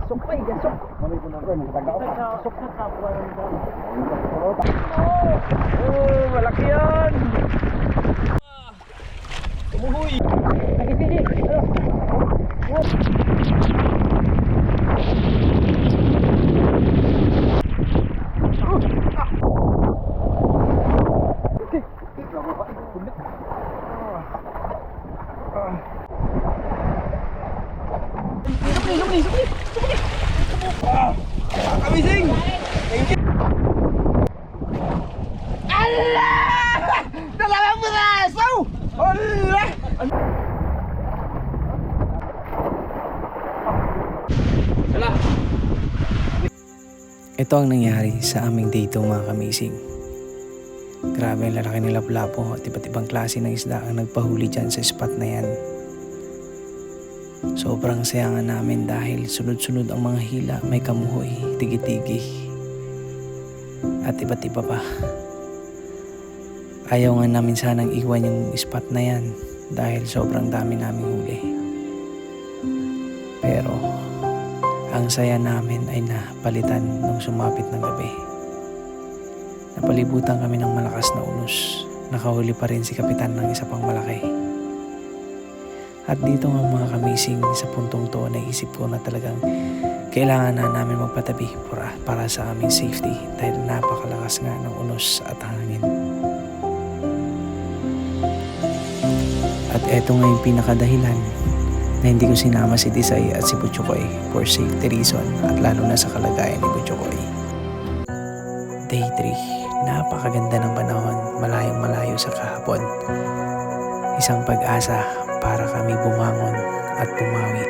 Gasok pa eh, gasok. Mami ko na ko, magtagda ko pa. Gasok na kapwa ng dami. Oh, malaki yan! Tumuhoy! Sige. Amazing! Thank you! Allah! Dalawang piraso! Allah! Wala! Ito ang nangyari sa aming day 2 mga kamising. Grabe ang lalaki ng lapu-lapu at iba't ibang klase ng isda ang nagpahuli dyan sa spot na yan. Sobrang saya nga namin dahil sunod-sunod ang mga hila, may kamuhoy, tigi-tigi at iba't iba pa. Ayaw nga namin sanang iwan yung spot na yan dahil sobrang dami naming huli. Pero ang saya namin ay napalitan nung sumapit ng gabi. Napalibutan kami ng malakas na unos. Nakahuli pa rin si kapitan ng isa pang malaki. At dito nga mga kamising, sa puntong to, naisip ko na talagang kailangan na namin magpatabi para sa aming safety dahil napakalakas nga ng unos at hangin. At eto nga yung pinakadahilan na hindi ko sinama si Tisay at si Butchokoy for safety reason at lalo na sa kalagayan ni Butchokoy. Day 3, napakaganda ng panahon, malayong malayo sa kahapon. Isang pag-asa para kami bumangon at bumawi.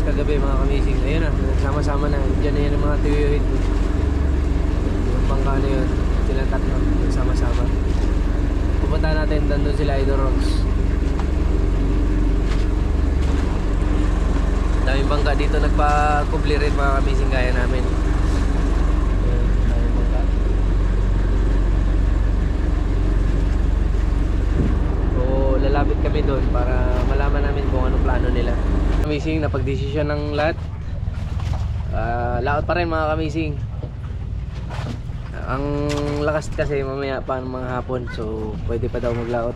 Kagabi mga kamising, ayun na, sama-sama na, dyan na yan ang mga tuyuhin ko. Yung bangka na yun, silang tatlo, sama-sama. Pupunta natin, nandun sila Idol Rocks. Daming bangka dito, nagpa-kubli rin mga kamising gaya namin. Daming bangka. So, lalapit kami doon para malaman namin kung anong plano nila. Kamising, napag-desisyon ng lahat. Laot pa rin mga kamising. Ang lakas kasi mamaya pa ng mga hapon, so pwede pa daw maglaot.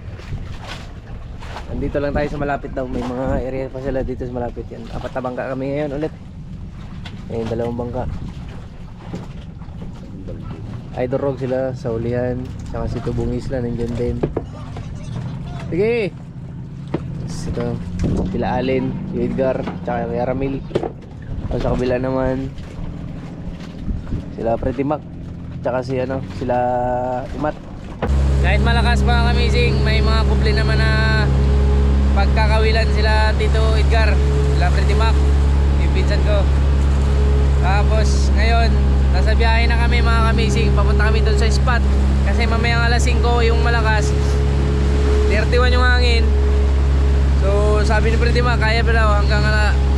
Nandito lang tayo sa malapit daw, may mga area pa sila dito sa malapit yan. 4 na bangka kami ngayon ulit. Ayun, 2 bangka. Idol Rock sila sa ulihan, saka si Tubong Isla nandiyan din. Sige! Ito, sila Allen, si Edgar, tsaka si Aramil. Sa kabila naman sila Pretty Mac, tsaka si sila Imat. Kahit malakas mga kamising, may mga kubli naman na pagkakawilan sila Tito Edgar, sila Pretty Mac, yung pinsan ko. Tapos ngayon, nasa biyahe na kami mga kamising, papunta kami doon sa spot. Kasi mamayang alas 5 yung malakas, 31 yung hangin. So sabi ni Pretty Mac, kaya pa daw hanggang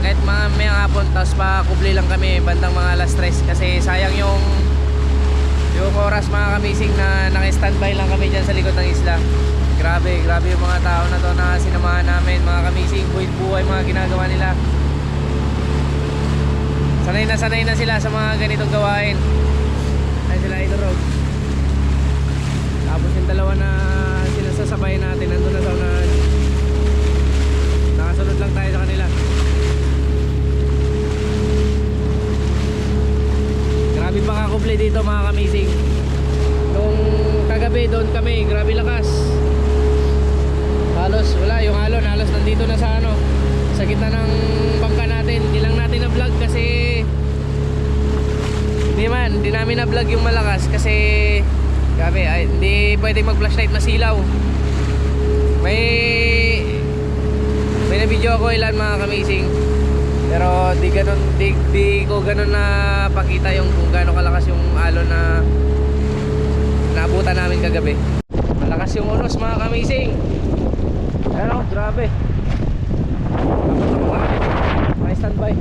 kahit mga mayang hapon, tapos pakubli lang kami bandang mga alas 3 kasi sayang yung oras mga kamising na naka-standby lang kami dyan sa likod ng isla. Grabe yung mga tao na to na sinamahan namin mga kamising. buhay mga ginagawa nila. Sanay na sila sa mga ganitong gawain. Ay sila idurog. Tapos yung dalawa na sinasasabay natin nandun na sa unahan. Nakasunod lang tayo sa kanila. Grabe pa kakuble dito mga kamising. Nung kagabi doon kami, grabe lakas. Halos wala, yung alon halos nandito na sa ano, sa gitna ng bangka natin. Hindi lang natin na-vlog kasi hindi namin na-vlog yung malakas kasi grabe, ay, hindi pwedeng mag-flashlight masilaw. May na-video ako ilan mga kamising. Pero di ko ganun na pakita yung kung gaano kalakas yung alon na naabutan namin kagabi. Malakas yung unos mga kamising. Ano, grabe. May standby.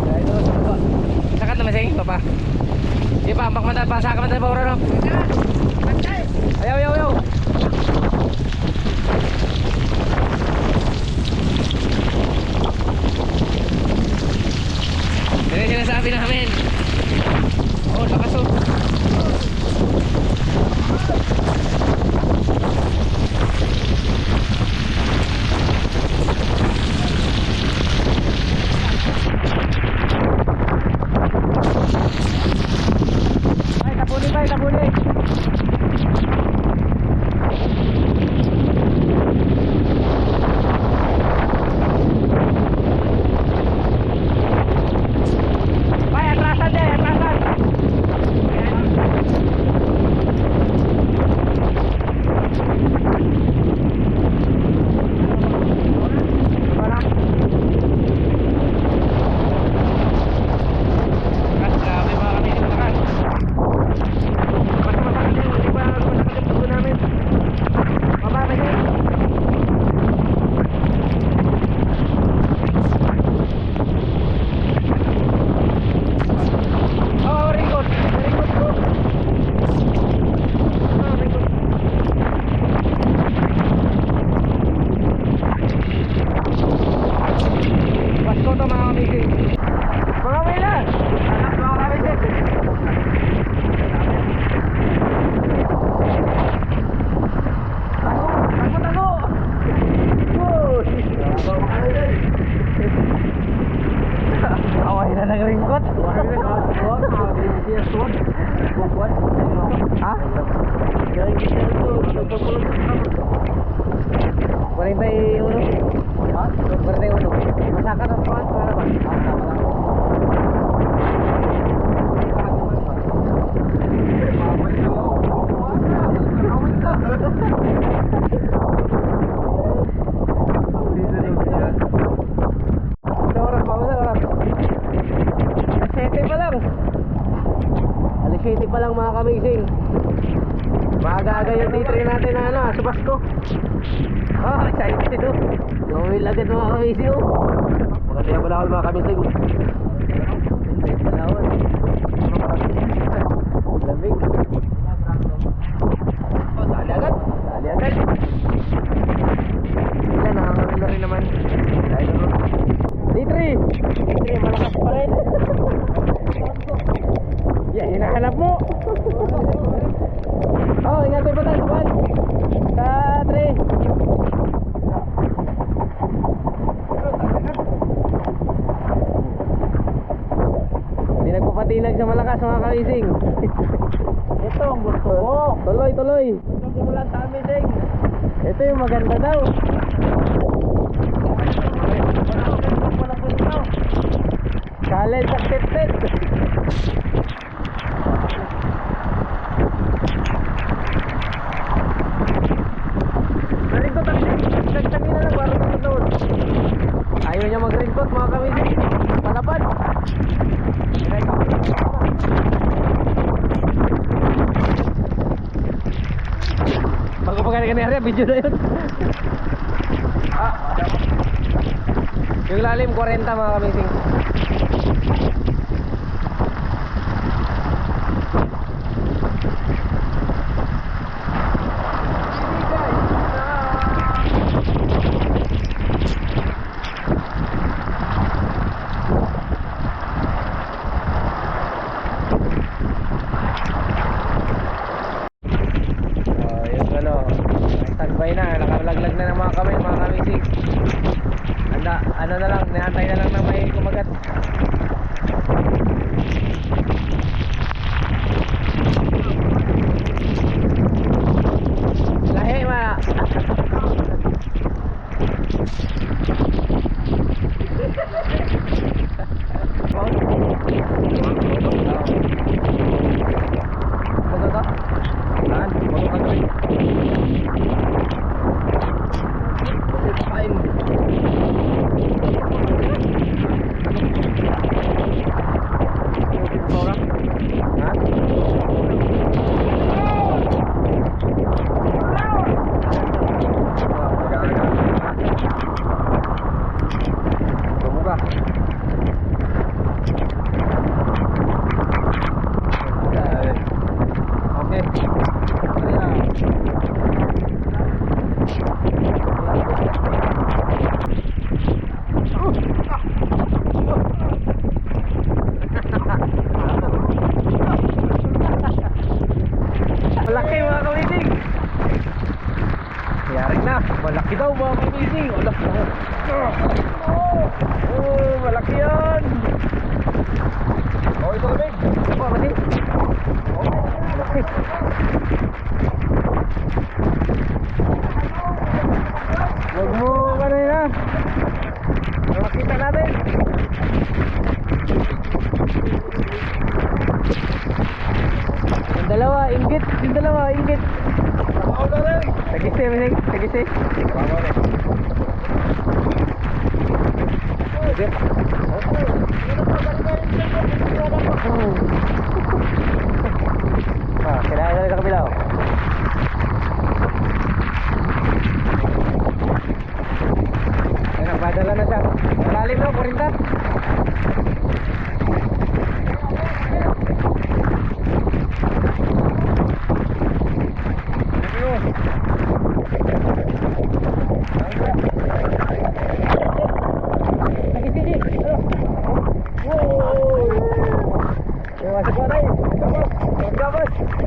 Dahil ito sa baba. Sakat naman sa'yo, papa. Di pa, ambak mata, pasaka mata pa uro, no? Ayaw. Yan yung sinasabi namin. Oh, lakas oh. Ay, tapuli. Ha? 41. Ha? 41. Masakan ang kuwan para ba? Oras pa. Alas 7 pa lang mga kamising. Maaga-aga yung D3 natin na ano, sa Pasko. Oh, excited oh. Gawin agad mga kamising oh. Maganda yung balawal mga kamising. Balawal. Lamig. Oh, dali agad. Ilan, nakakawin na rin naman. D3, malakas pa rin. Yan, hinahanap mo. Oh, ingatan pa tayo. 1, 3. Hindi nagpapatinag sa malakas mga kamising. Ito ang gusto ko. Tuloy. Ito kumulan sa kamising. Ito yung maganda daw. Challenge accepted. Naringkot ang nagtangin na lang para matutod. Ayaw niya magringkot mga kamising. Panapad. Bago pa kanina video na yun. Yung lalim 40 mga kamising. na ng mga kamay, mga kamising. Ano na lang, nihantay na lang na may kumagat. Lahi ma. Malaki mga kamising. Yari na, malaki daw mga kamising. Oh, malaki yan. Oh, ito lamig. Apa masih? Malaki. Huwag mo kanina. Makita natin. Yung dalawa, inggit. Yung dalawa, inggit. Tamaw na rin. Tagisi, masing. Tagisi. Tamaw na. Kailangan na rin sa kabila. Ay, nagpadala na siya. Malalim no, 40.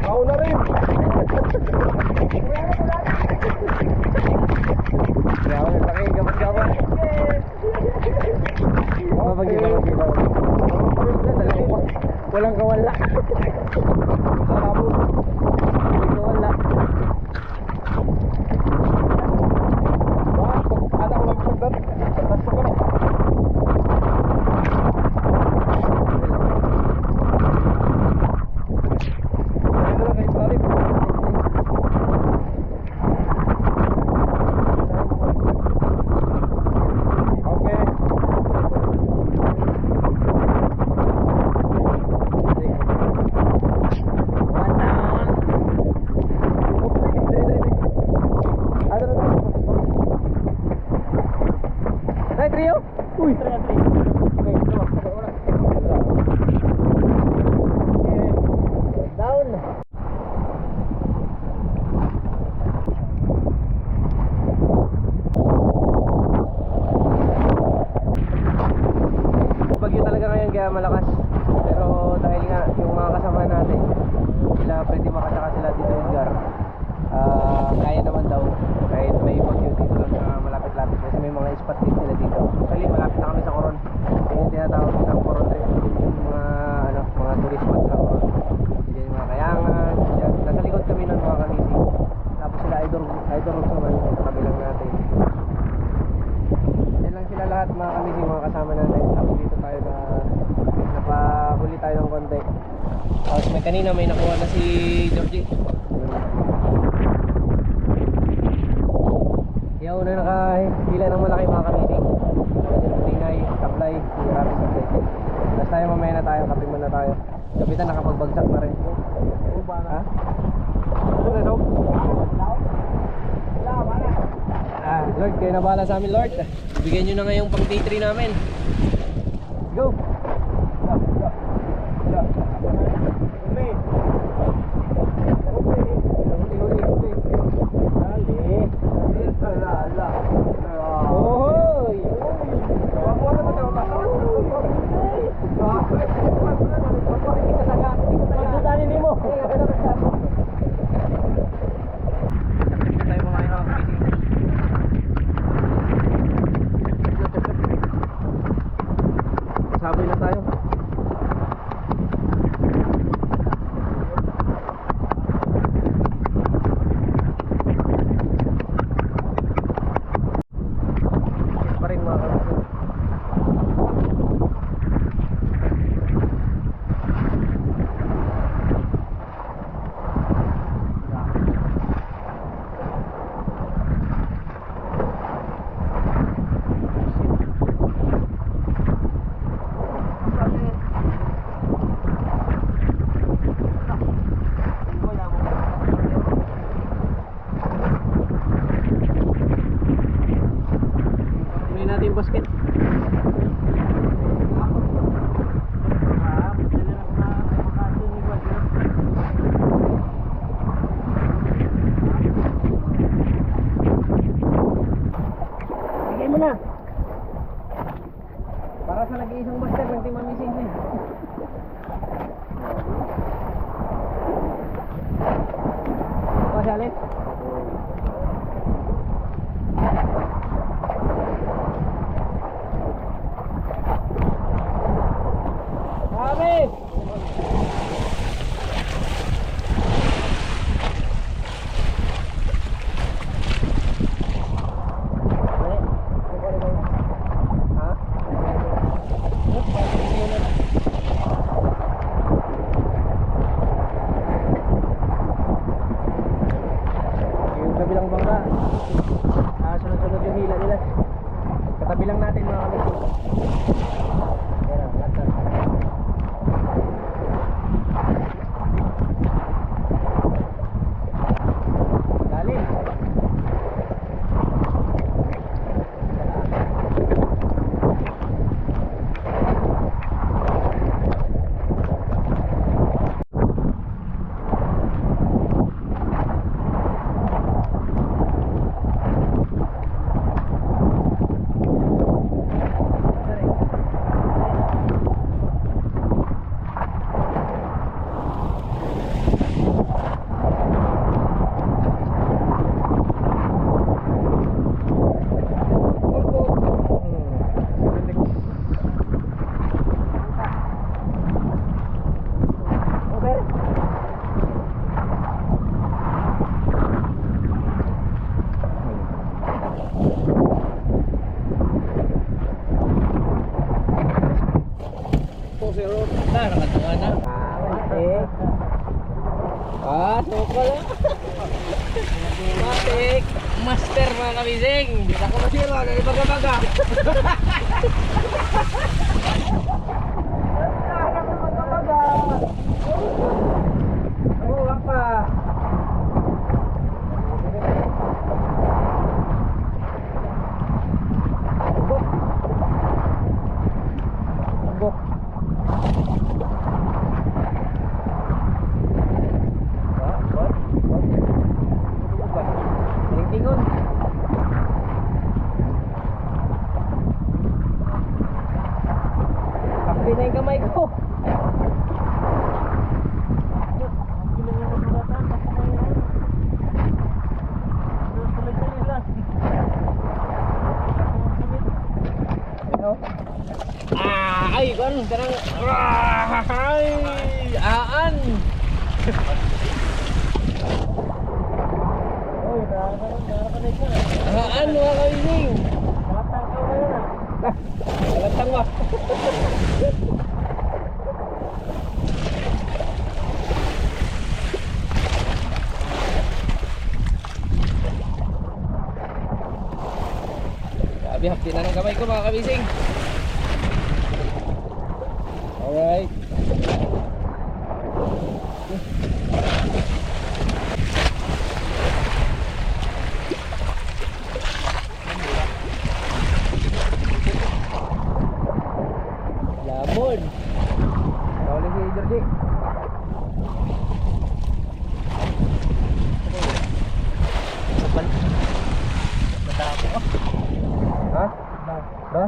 Tamaw na rin. Walang kawala. Kawala. Anak ko magpagdat. Pagdat ko na. Trio? Uy, down. Bagyo talaga ngayon kaya malakas. Pero dahil nga yung mga kasama natin, sila pwede makasaka sila dito Edgar. Kaya naman daw kahit may bagyo dito lang sa malapit-lapit kasi may mga spot din sila dito. Actually malapit na kami sa Coron. Yung tinatawag ng Coron rin yung mga tourist spot sa Coron. Yung mga kayangan, yan. Nasa likod kami ng mga kamising. Tapos sila idol naman sa kabilang natin. Yan lang sila lahat mga kamising, mga kasama natin. Tapos dito tayo napahuli tayo ng konti. Tapos kanina may nakuha na si Georgie. Yaw na nakahila ng malaki mga kamising. Tingay, supply, marami supply. Tapos tayo mamaya na tayo, kape muna tayo. Kapitan nakapagbagsak na rin. Ha? Lord, kayo na bahala sa amin Lord. Bigyan nyo na ngayong pang day 3 namin. Go! basket. Bigay mo na. Para sa nag-iisang master ng Team Amazing din. Pasalit. Sabi! Yung kabilang bangka, sunod-sunod yung hila nila. Katabi lang natin mga kami. Ayan, lahat. Lalim. Nakatuwa na. Matik. Sokol. Matik. Master mga kabising. Bisa ko masira na ibaga-baga. Ano pa? Tingtingon. Kapi na yung kamay ko. Ay, kan sekarang aan. Aan mga kabising. Latang ba? Sabi, hapti na ng kamay ko mga kabising. Alright. Lamon. Kawali si Jordi. Kapal. Matapos. Ha? Ba?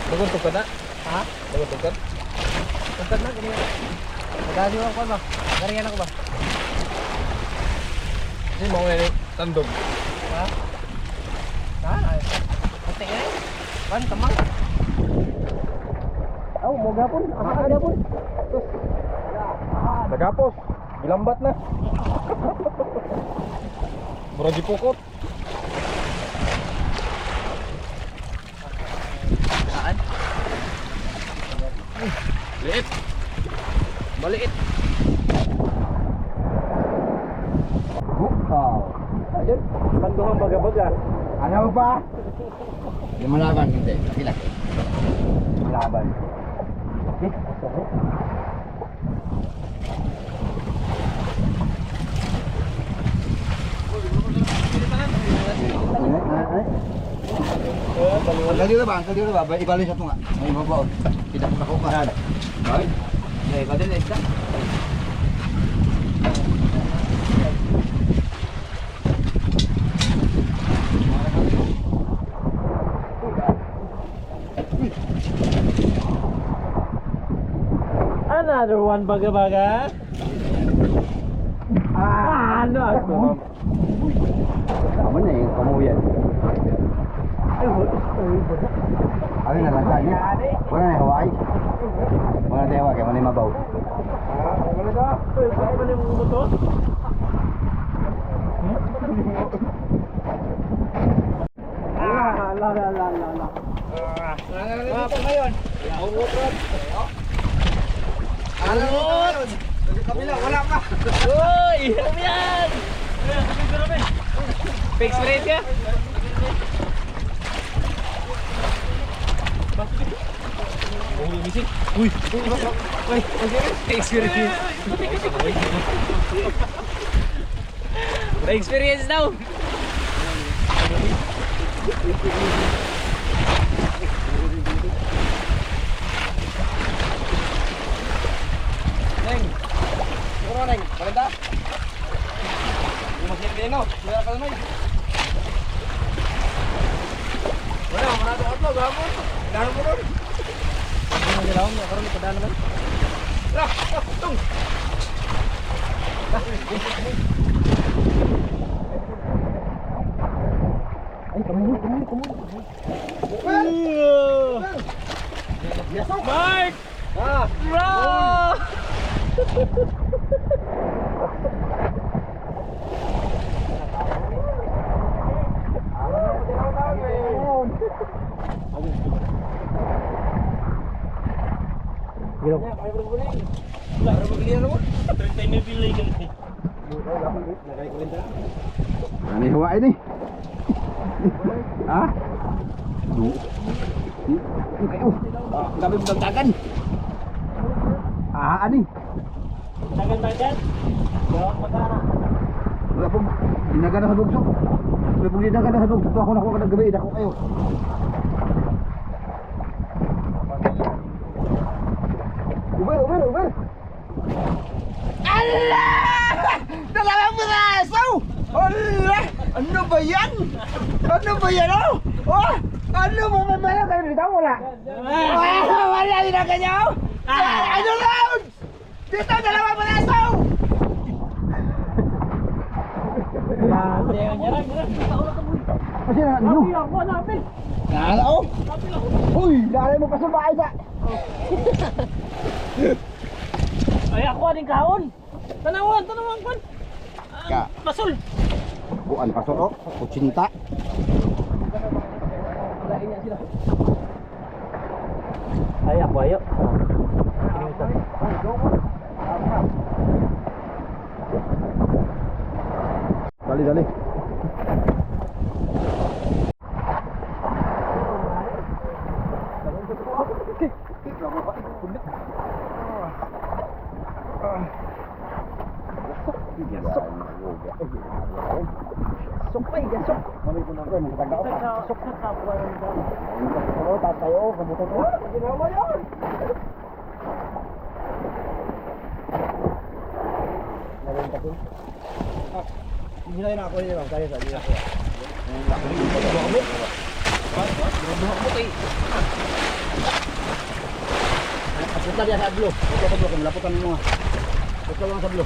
Naguntog ka na? Ha? Naguntog ka? Naguntog na? Ganyan. Nagasi mo ako ba? Ganyan ako ba? Hindi mo ngayon tandog. Ha? Ha? Pati nga eh. Pan, tamang. Aw, mo gapon. Asa ka gapon? Nagapos. Gilambat na. Mura gipukot. Saan? Liit. Maliit. Ayun, panduhang baga-baga. Ano ba? Yung malaban, hindi. Laki-laki. Laban. Angkat dito ba? Ibalik sa tunga. May mabaw. Tidak ko nakuha. Ay. Ya, ibalik na isa. Another one baga-baga. Ano ako? Kamu na yung kamuyan. Ano na lang tayo? Wala na Hawaii. Wala na tayo kaya wala yung mabaw. Wala na. Ano yung motor? Ano ngayon? Alot! Kabila, wala pa. Uy! Ano yan? Fix rate ka? Uy! Experience! Experience daw! Neng. Siguro neng, maganda. Yung magiging no, wala ka naman. Wala, manado atlo, gamo. Dano mo ron. Ano nila ako? Karoon ito naman. Lah, tung. Ay, kamuhi. Mark! Ah, Bro! Gila. para magliyan mo. Ano yung Hawaii ni? Ha? Kayo. Gabi mo dagdagan. Ani? Dagan-dagan. Gawang magana. Wala pong dinagan na sa dugso. Wala pong dinagan na sa dugso. Ako nakuha ka ng gabi. Dako kayo. Uber! Allah! Dalawang piraso! Allah! Ano ba yan? Ano ba yan? Oh! Ano mo mamaya kayo dito? Wala! Wala din ang ganyan! Ano round? Dito dalawang piraso! Kasi na, ano? Nala ko? Uy! Dali mo pa sa bahay sa... Ay, ako ading kahon. Tanawan kwan. Ka. Pasol. Bukan pasok o. Kucinta. Ay, ako ayo. Dali. Gasok. Mali ko na ko, magtagda ko. Sok na kapwa ng dami. Oo, tatayo, kabuto ko. Ginawa yan! Hindi na ako yun, kaya sa iyo. Punta dia sa blo. Ito sa blo, laputan mo. Ito lang sa blo.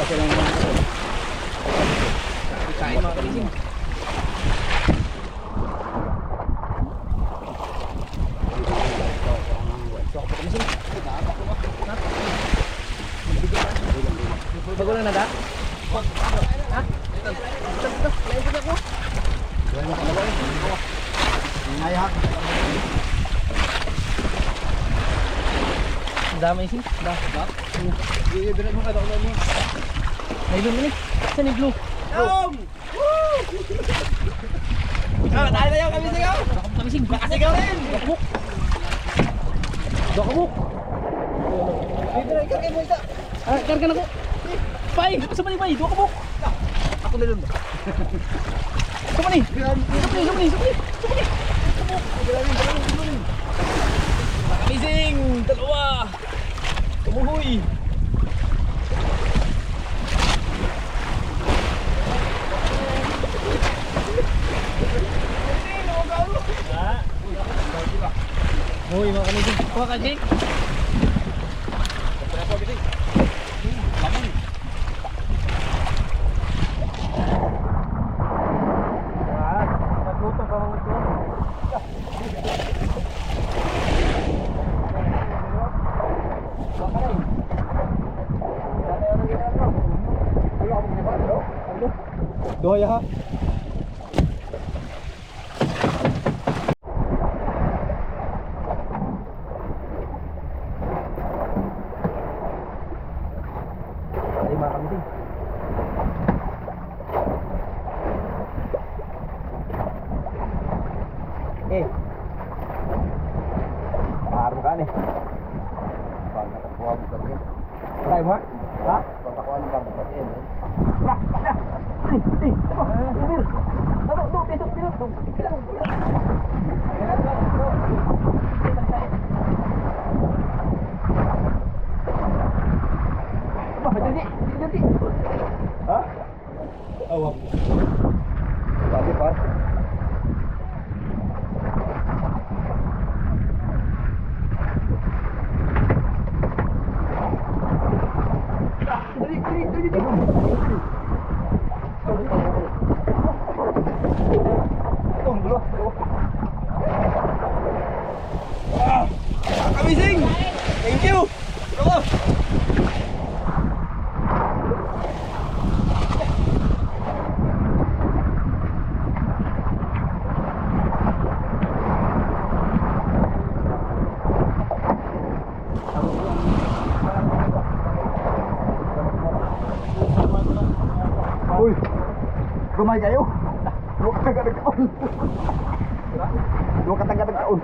Kasi lang mo. Kain mga kamising. Bago lang naga? Ha? Ito. Laipin ako. Ngayak. Dami sih. Dah. Bibigyan mo ka daw mo. Ay, blue ni. Saan ni blue? Om! Tayo kami sigaw! Kamising. Nakasigaw rin! Dokabuk. Dito na ikakay mo isa! Karga na ko. Pai, sa mani pai, dokabuk. Ako na lang. Sa mani. Sa mani. Nakamising! Dalawa! Tumuhoy! Uy, mga kamising. Mga kamising. Doya ha. Ay, mga kamising. Parang ka nih. Parang nakakuha mo kasi. Try mo ha? Ha? Papakuha mo ba mo kasi yan eh? Hah? Awak. Tadi Pak. Amazing! Thank you! Go! Uy! Gumay kayo! Dua katangga ng kaon! Dua katangga ng kaon!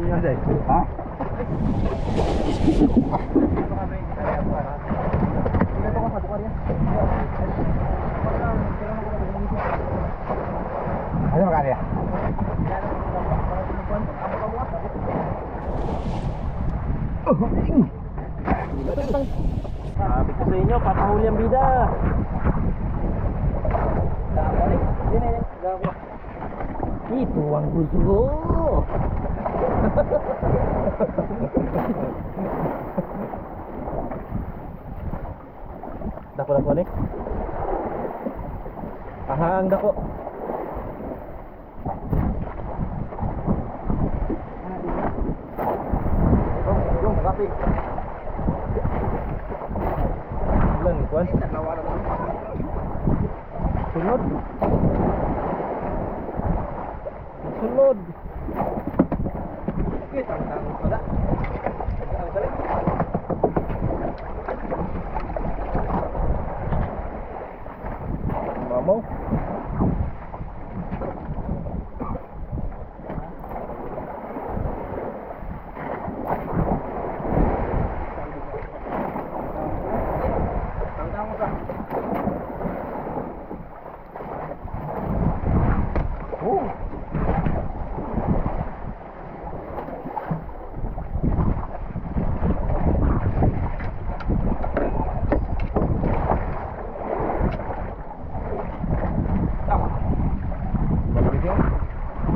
Ini deh. Hah? Ada makan ya? Sabi ko sa inyo, papahuli ang bida. Ito ang gusto ko. Dako ni. Ahang dako. Yung rapi. Lang kuan. Sunod. Sunod. Mamaw.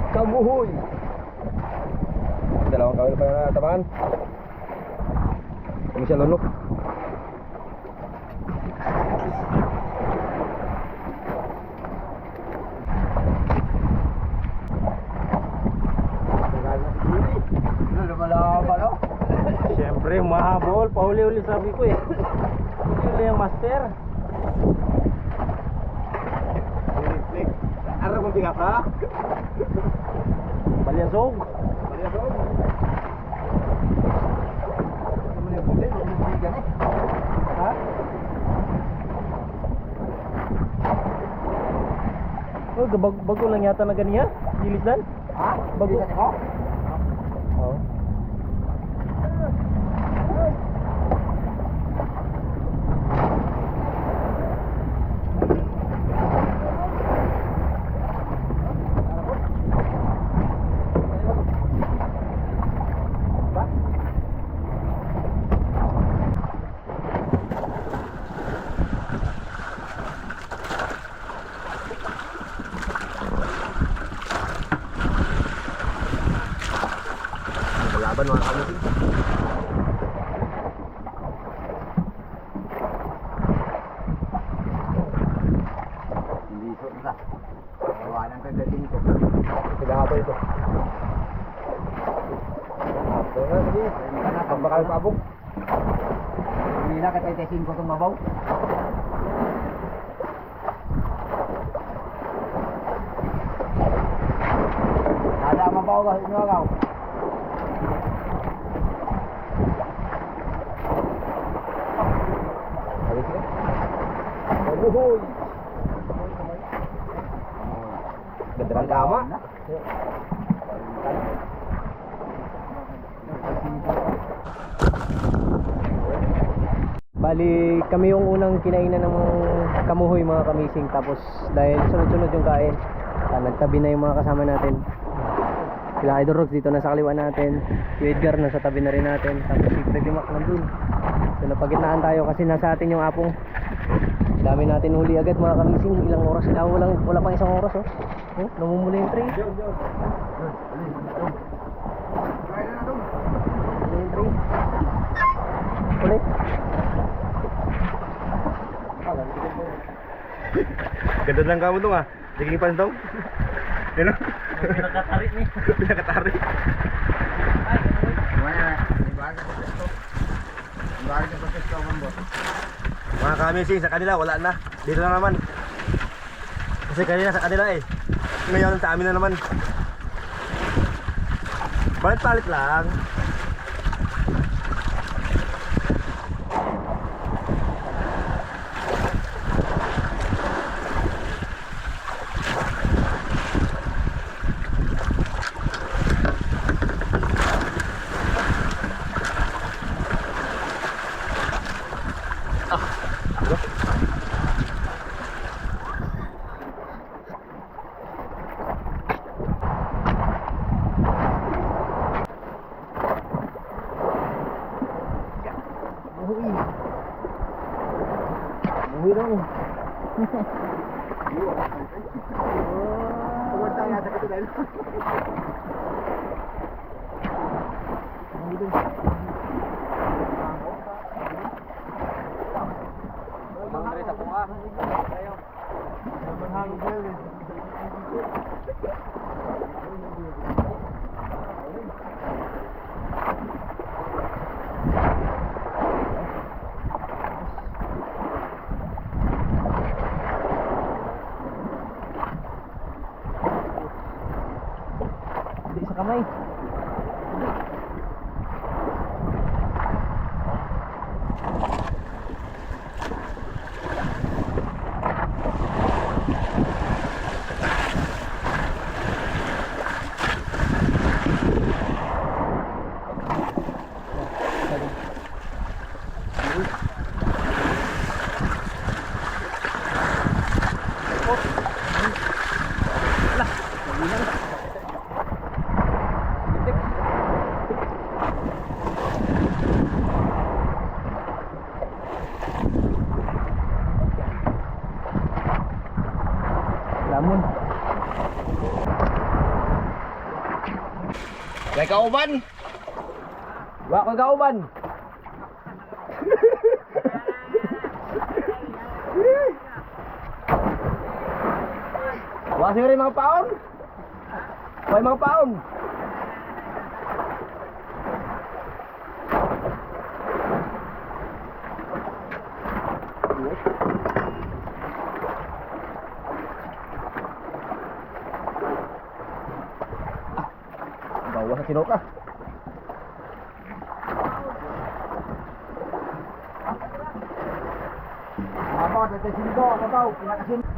Kamuhoy. Dalawang kawil pa na tabangan. Kami siya lunok. Siyempre, mahabol. Pahuli-huli sabi ko eh. Yun yung master. Araw kong tingap ha? Balyasog. Ha? Oh, bago lang yata na ganiya. Gilisdan. Ha? Bago. Oh. laban mga kamising. Hindi so na. Gawa ng kagating ko. Sila nga ito. Ang bakal pabok. Hindi na katay-tesin ko itong mabaw. Ada mabaw ka, inyo agaw. Uhuy. Ganda ng kama. Bali, kami yung unang kinainan ng kamuhoy mga kamising. Tapos dahil sunod-sunod yung kain, nagtabi na yung mga kasama natin. Sila Idol Rox dito na sa kaliwa natin. Si Edgar nasa tabi na rin natin. Tapos si Freddy Mac nandun. So napagitnaan tayo kasi nasa atin yung apong. Dami natin huli agad mga kamising. Ilang oras sila, wala pang isang oras oh. Oh, namumula yung tray. Namumula yung tray. Ulit. Ganda ng kamo dong ah. Naging pants daw. Yan o. Pinakatarik ni. Pinakatarik. Ay, Mga kamising sa kanila wala na. Dito na naman. Kasi kanina sa kanila eh. Ngayon sa amin na naman. Palit-palit lang. uwi dong. Sa kamay. Lamon. Kay kauban. Wa ko kauban. Wa siguro mga paon. Wa mga paon. Bawa sa sinoka. Apa, dati sino, ano daw, pinakasin.